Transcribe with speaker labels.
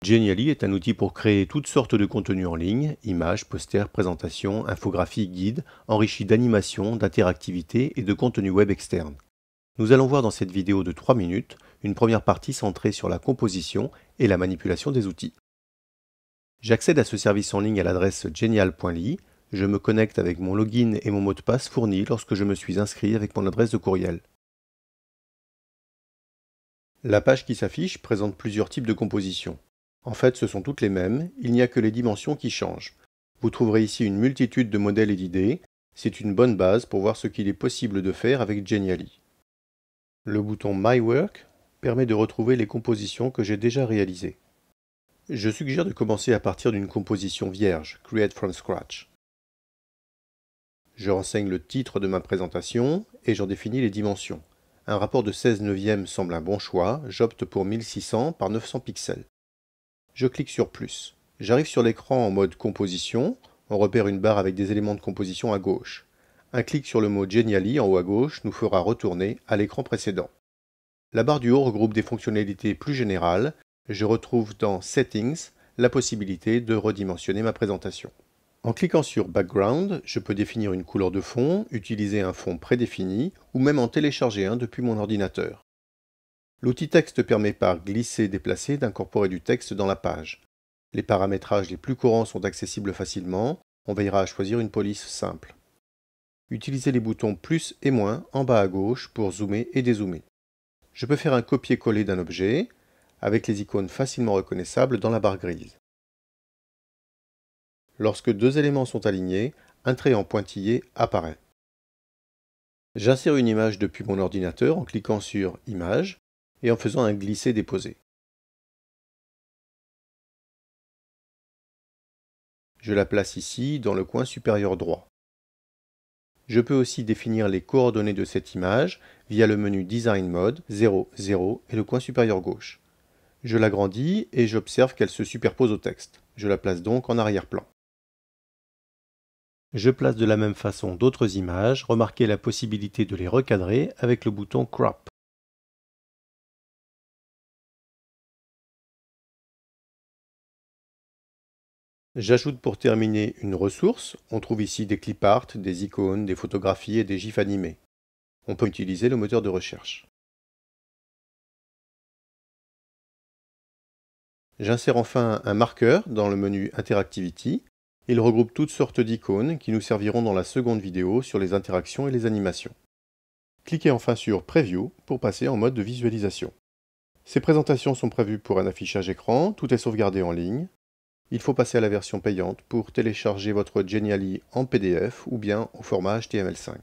Speaker 1: Genially est un outil pour créer toutes sortes de contenus en ligne, images, posters, présentations, infographies, guides, enrichis d'animations, d'interactivités et de contenus web externes. Nous allons voir dans cette vidéo de 3 minutes une première partie centrée sur la composition et la manipulation des outils. J'accède à ce service en ligne à l'adresse genial.ly. Je me connecte avec mon login et mon mot de passe fourni lorsque je me suis inscrit avec mon adresse de courriel. La page qui s'affiche présente plusieurs types de compositions. En fait, ce sont toutes les mêmes, il n'y a que les dimensions qui changent. Vous trouverez ici une multitude de modèles et d'idées. C'est une bonne base pour voir ce qu'il est possible de faire avec Genially. Le bouton My Work permet de retrouver les compositions que j'ai déjà réalisées. Je suggère de commencer à partir d'une composition vierge, Create from Scratch. Je renseigne le titre de ma présentation et j'en définis les dimensions. Un rapport de 16 neuvièmes semble un bon choix, j'opte pour 1600 par 900 pixels. Je clique sur plus. J'arrive sur l'écran en mode composition, on repère une barre avec des éléments de composition à gauche. Un clic sur le mot Genially en haut à gauche nous fera retourner à l'écran précédent. La barre du haut regroupe des fonctionnalités plus générales. Je retrouve dans Settings la possibilité de redimensionner ma présentation. En cliquant sur Background, je peux définir une couleur de fond, utiliser un fond prédéfini ou même en télécharger un depuis mon ordinateur. L'outil texte permet par glisser-déplacer d'incorporer du texte dans la page. Les paramétrages les plus courants sont accessibles facilement, on veillera à choisir une police simple. Utilisez les boutons plus et moins en bas à gauche pour zoomer et dézoomer. Je peux faire un copier-coller d'un objet, avec les icônes facilement reconnaissables dans la barre grise. Lorsque deux éléments sont alignés, un trait en pointillé apparaît. J'insère une image depuis mon ordinateur en cliquant sur Image et en faisant un glisser-déposer. Je la place ici dans le coin supérieur droit. Je peux aussi définir les coordonnées de cette image via le menu Design Mode 0, 0 et le coin supérieur gauche. Je l'agrandis et j'observe qu'elle se superpose au texte. Je la place donc en arrière-plan. Je place de la même façon d'autres images, remarquez la possibilité de les recadrer avec le bouton Crop. J'ajoute pour terminer une ressource. On trouve ici des clip art, des icônes, des photographies et des gifs animés. On peut utiliser le moteur de recherche. J'insère enfin un marqueur dans le menu Interactivity. Il regroupe toutes sortes d'icônes qui nous serviront dans la seconde vidéo sur les interactions et les animations. Cliquez enfin sur Preview pour passer en mode de visualisation. Ces présentations sont prévues pour un affichage écran, tout est sauvegardé en ligne. Il faut passer à la version payante pour télécharger votre Genially en PDF ou bien au format HTML5.